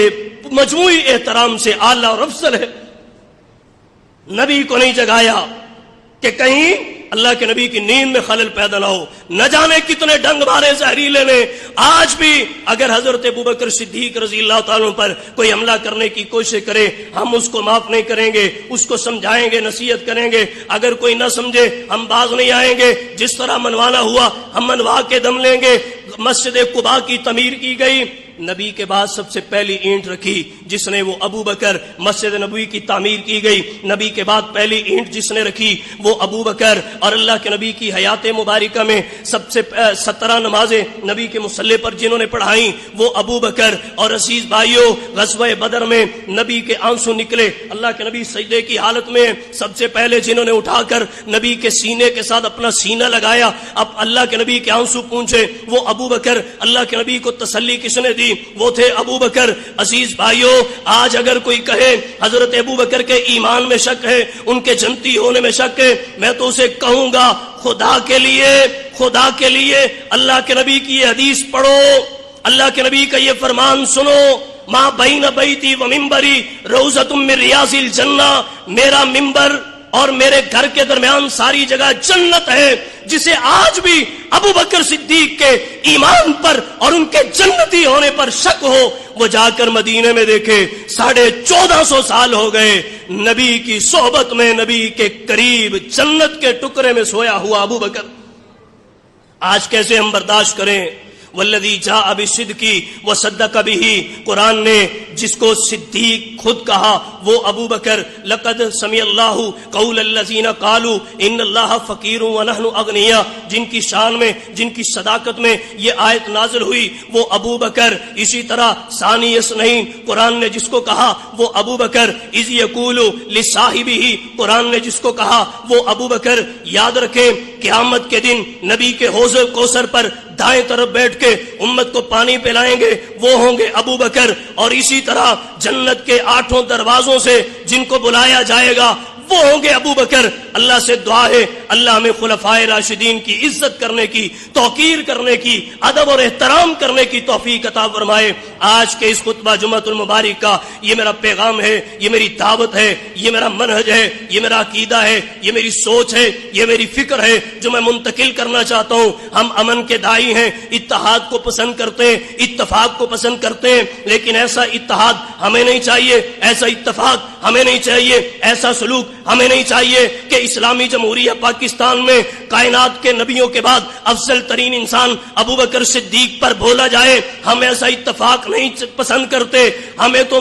مجموعی احترام سے اعلیٰ اور افضل ہے۔ نبی کو نہیں جگایا کہ کہیں اللہ کے نبی کی نیند میں خلل پیدا نہ ہو۔ نہ جانے کتنے ڈنگ مارے زہریلے نے۔ آج بھی اگر حضرت ابوبکر صدیق رضی اللہ تعالیٰ پر کوئی حملہ کرنے کی کوشش کرے ہم اس کو معاف نہیں کریں گے، اس کو سمجھائیں گے، نصیحت کریں گے۔ اگر کوئی نہ سمجھے ہم باز نہیں آئیں گے، جس طرح منوانا ہوا ہم منوا کے دم لیں گے۔ مسجد قباء کی تعمیر کی گئی، نبی کے بعد سب سے پہلی اینٹ رکھی جس نے وہ ابو بکر، مسجد نبوی کی تعمیر کی گئی، نبی کے بعد پہلی اینٹ جس نے رکھی وہ ابو بکر، اور اللہ کے نبی کی حیات مبارکہ میں سب سے 17 نمازیں نبی کے مصلی پر جنہوں نے پڑھائیں وہ ابو بکر۔ اور عزیز بھائیوں، غزوہ بدر میں نبی کے آنسو نکلے، اللہ کے نبی سجدے کی حالت میں سب سے پہلے جنہوں نے اٹھا کر نبی کے سینے کے ساتھ اپنا سینہ لگایا، اب اللہ کے نبی کے آنسو پونچھے وہ ابو بکر۔ اللہ کے نبی کو تسلی کس نے دی؟ وہ تھے ابو بکر۔ عزیز بھائیوں، آج اگر کوئی کہے حضرت ابو بکر کے ایمان میں شک ہے، ان کے جنتی ہونے میں شک ہے، میں تو اسے کہوں گا خدا کے لیے اللہ کے نبی کی یہ حدیث پڑھو، اللہ کے نبی کا یہ فرمان سنو، ما بین بیتی و منبری روضۃ من ریاض الجنہ، میرا منبر اور میرے گھر کے درمیان ساری جگہ جنت ہے۔ جسے آج بھی ابو بکر صدیق کے ایمان پر اور ان کے جنتی ہونے پر شک ہو، وہ جا کر مدینے میں دیکھے 1450 سال ہو گئے نبی کی صحبت میں، نبی کے قریب جنت کے ٹکڑے میں سویا ہوا ابو بکر۔ آج کیسے ہم برداشت کریں؟ والذی جاء بالصدق وصدق به، قرآن نے جس کو صدیق خود کہا وہ ابو بکر۔ لقد سمع اللہ قول الذین قالوا ان اللہ فقیر ونحن اغنیاء، جن کی شان میں، جن کی صداقت میں یہ آیت نازل ہوئی وہ ابو بکر۔ اسی طرح ثانی اثنین قرآن نے جس کو کہا وہ ابو بکر۔ اذ یقول لصاحبہ قرآن نے جس کو کہا وہ ابو بکر۔ یاد رکھیں قیامت کے دن نبی کے حوض کوثر پر دائیں طرف بیٹھ کے امت کو پانی پلائیں گے وہ ہوں گے ابو بکر۔ اور اسی طرح جنت کے 8 دروازوں سے جن کو بلایا جائے گا وہ ہوں گے ابو بکر۔ اللہ سے دعا ہے اللہ ہمیں خلفائے راشدین کی عزت کرنے کی، توقیر کرنے کی، ادب اور احترام کرنے کی توفیق عطا فرمائے۔ آج کے اس خطبہ جمعۃ المبارک کا یہ میرا پیغام ہے، یہ میری دعوت ہے، یہ میرا منہج ہے، یہ میرا عقیدہ ہے، یہ میری سوچ ہے، یہ میری فکر ہے جو میں منتقل کرنا چاہتا ہوں۔ ہم امن کے داعی ہیں، اتحاد کو پسند کرتے ہیں، اتفاق کو پسند کرتے ہیں، لیکن ایسا اتحاد ہمیں نہیں چاہیے، ایسا اتفاق ہمیں نہیں چاہیے، ایسا سلوک ہمیں نہیں چاہیے کہ اسلامی جمہوریہ پاکستان میں کائنات کے نبیوں کے بعد افضل ترین انسان ابو بکر صدیق پر بولا جائے۔ ہم ایسا اتفاق نہیں پسند کرتے۔ ہمیں تو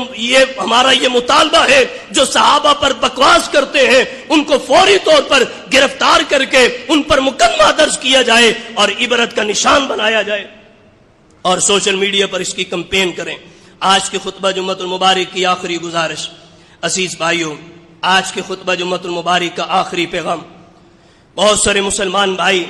ہمارا یہ مطالبہ ہے جو صحابہ پر بکواس کرتے ہیں ان کو فوری طور پر گرفتار کر کے ان پر مقدمہ درج کیا جائے اور عبرت کا نشان بنایا جائے، اور سوشل میڈیا پر اس کی کمپین کریں۔ آج کے خطبہ جمعۃ المبارک کی آخری گزارش، عزیز بھائیوں، آج کے خطبہ جمعۃ المبارک کا آخری پیغام، بہت سارے مسلمان بھائی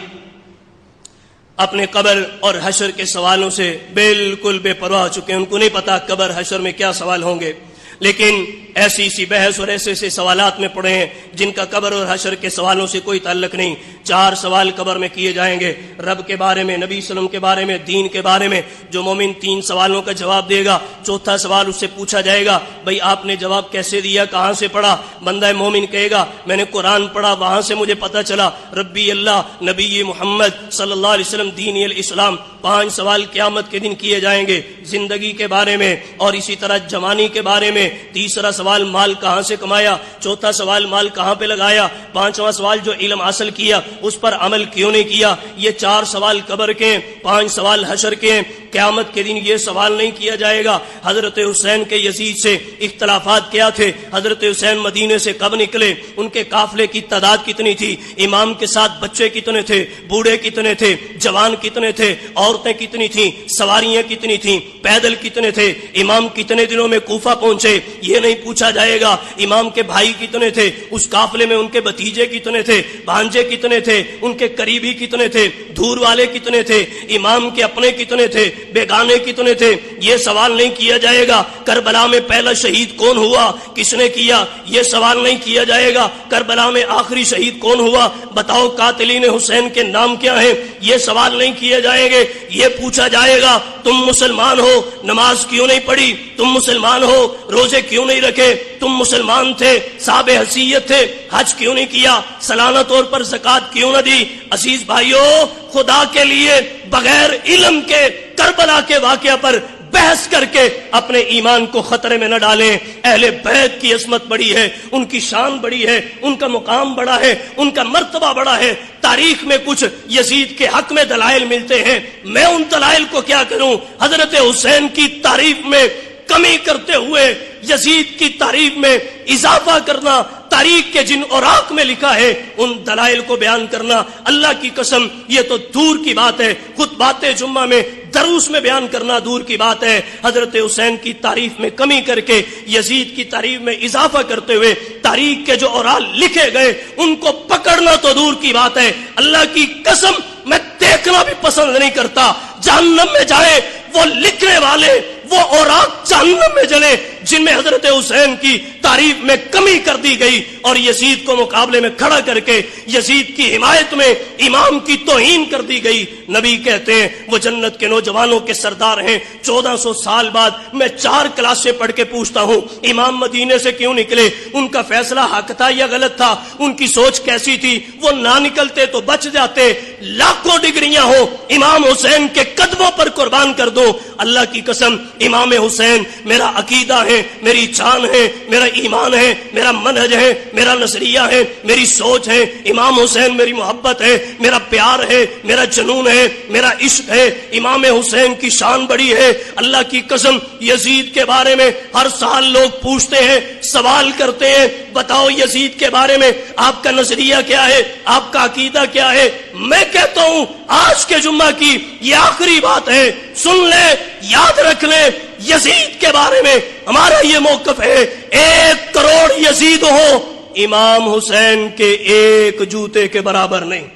اپنے قبر اور حشر کے سوالوں سے بالکل بے پرواہ ہو چکے ہیں۔ ان کو نہیں پتا قبر حشر میں کیا سوال ہوں گے، لیکن ایسی سی بحث اور ایسے سوالات میں پڑے ہیں جن کا قبر اور حشر کے سوالوں سے کوئی تعلق نہیں۔ 4 سوال قبر میں کیے جائیں گے، رب کے بارے میں، نبی صلی اللہ علیہ وسلم کے بارے میں، دین کے بارے میں۔ جو مومن 3 سوالوں کا جواب دے گا، چوتھا سوال اس سے پوچھا جائے گا بھئی آپ نے جواب کیسے دیا، کہاں سے پڑھا؟ بندہ مومن کہے گا میں نے قرآن پڑھا، وہاں سے مجھے پتہ چلا ربی اللہ، نبی محمد صلی اللہ علیہ وسلم، دین الاسلام۔ 5 سوال قیامت کے دن کیے جائیں گے زندگی کے بارے میں اور اسی طرح جوانی کے بارے میں. تیسرا سوال مال کہاں سے کمایا, چوتھا سوال مال کہاں پہ لگایا, پانچواں سوال جو علم حاصل کیا اس پر عمل کیوں نہیں کیا. یہ 4 سوال قبر کے, 5 سوال حشر کے. قیامت کے دن یہ سوال نہیں کیا جائے گا حضرت حسین کے یزید سے اختلافات کیا تھے, حضرت حسین مدینے سے کب نکلے, ان کے قافلے کی تعداد کتنی تھی, امام کے ساتھ بچے کتنے تھے, بوڑھے کتنے تھے, جوان کتنے تھے, عورتیں کتنی تھیں, سواریاں کتنی تھیں, پیدل کتنے تھے, امام کتنے دنوں میں کوفہ پہنچے. یہ نہیں پوچھا جائے گا امام کے بھائی کتنے تھے, اس قافلے میں ان کے بھتیجے کتنے تھے, بھانجے کتنے تھے, ان کے قریبی کتنے تھے, دور والے کتنے تھے, امام کے اپنے کتنے تھے, بیگانے کتنے تھے. یہ سوال نہیں کیا جائے گا کربلا میں پہلا شہید کون ہوا, کس نے کیا. یہ سوال نہیں کیا جائے گا کربلا میں آخری شہید کون ہوا, بتاؤ قاتلین حسین کے نام کیا ہیں. یہ سوال نہیں کیے جائیں گے. یہ پوچھا جائے گا تم مسلمان ہو, نماز کیوں نہیں پڑھی, تم مسلمان ہو, روزے کیوں نہیں رکھے, تم مسلمان تھے, صاحب حیثیت تھے, حج کیوں نہیں کیا, سالانہ طور پر زکوٰۃ کیوں نہ دی. عزیز بھائیو, خدا کے لیے بغیر علم کے کربلا کے واقعہ پر بحث کر کے اپنے ایمان کو خطرے میں نہ ڈالیں. اہل بیت کی عظمت بڑی ہے, ان کی شان بڑی ہے, ان کا مقام بڑا ہے, ان کا مرتبہ بڑا ہے. تاریخ میں کچھ یزید کے حق میں دلائل ملتے ہیں, میں ان دلائل کو کیا کروں. حضرت حسین کی تعریف میں کمی کرتے ہوئے یزید کی تعریف میں اضافہ کرنا, تاریخ کے جن اوراق میں لکھا ہے ان دلائل کو بیان کرنا, اللہ کی قسم یہ تو دور کی بات ہے. خطبات جمعہ میں دروس میں بیان کرنا دور کی بات ہے. حضرت حسین کی تعریف میں کمی کر کے یزید کی تعریف میں اضافہ کرتے ہوئے تاریخ کے جو اوراق لکھے گئے ان کو پکڑنا تو دور کی بات ہے. اللہ کی قسم میں دیکھنا بھی پسند نہیں کرتا. جہنم میں جائے وہ لکھنے والے, وہ اوراق جہنم میں جلے جن میں حضرت حسین کی تعریف میں کمی کر دی گئی اور یزید کو مقابلے میں کھڑا کر کے یزید کی حمایت میں امام کی توہین کر دی گئی. نبی کہتے ہیں وہ جنت کے نوجوانوں کے سردار ہیں. 1400 سال بعد میں 4 کلاسیں پڑھ کے پوچھتا ہوں امام مدینے سے کیوں نکلے, ان کا فیصلہ حق تھا یا غلط تھا, ان کی سوچ کیسی تھی, وہ نہ نکلتے تو بچ جاتے. لاکھوں ڈگریاں ہو امام حسین کے قدموں پر قربان کر دو. اللہ کی قسم امام حسین میرا عقیدہ ہے, میری جان ہے, میرا ایمان ہے, میرا منہج ہے, میرا نظریہ ہے, میری سوچ ہے. امام حسین میری محبت ہے, میرا پیار ہے, میرا جنون ہے, میرا عشق ہے. امام حسین کی شان بڑی ہے. اللہ کی قسم یزید کے بارے میں ہر سال لوگ پوچھتے ہیں, سوال کرتے ہیں, بتاؤ یزید کے بارے میں آپ کا نظریہ کیا ہے, آپ کا عقیدہ کیا ہے. میں کہتا ہوں آج کے جمعہ کی یہ آخری بات ہے, سن لے, یاد رکھ لے. یزید کے بارے میں ہمارا یہ موقف ہے, 1 کروڑ یزید ہو امام حسین کے 1 جوتے کے برابر نہیں.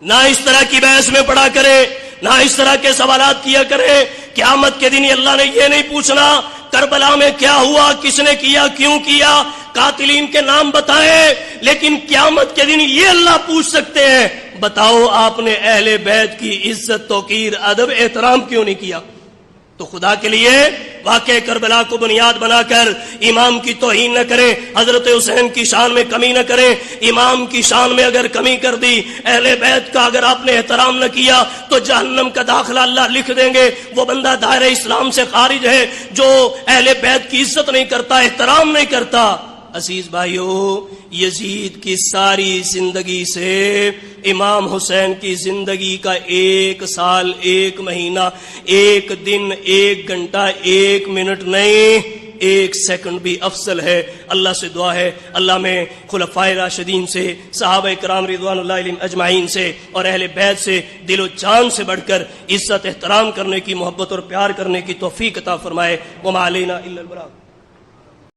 نہ اس طرح کی بحث میں پڑا کرے, نہ اس طرح کے سوالات کیا کرے. قیامت کے دن اللہ نے یہ نہیں پوچھنا کربلا میں کیا ہوا, کس نے کیا, کیوں کیا, قاتلین کے نام بتائیں. لیکن قیامت کے دن یہ اللہ پوچھ سکتے ہیں بتاؤ آپ نے اہل بیت کی عزت, توقیر, ادب, احترام کیوں نہیں کیا. تو خدا کے لیے واقع کربلا کو بنیاد بنا کر امام کی توہین نہ کریں, حضرت حسین کی شان میں کمی نہ کریں. امام کی شان میں اگر کمی کر دی, اہل بیت کا اگر آپ نے احترام نہ کیا تو جہنم کا داخلہ اللہ لکھ دیں گے. وہ بندہ دائرہ اسلام سے خارج ہے جو اہل بیت کی عزت نہیں کرتا, احترام نہیں کرتا. عزیز بھائیو, یزید کی ساری زندگی سے امام حسین کی زندگی کا 1 سال, 1 مہینہ, 1 دن, 1 گھنٹہ, 1 منٹ نہیں, 1 سیکنڈ بھی افضل ہے. اللہ سے دعا ہے اللہ میں خلفائے راشدین سے, صحابہ کرام رضوان اللہ علیہم اجمعین سے اور اہل بیت سے دل و جان سے بڑھ کر عزت احترام کرنے کی, محبت اور پیار کرنے کی توفیق عطا فرمائے. وما علینا الا البلاغ.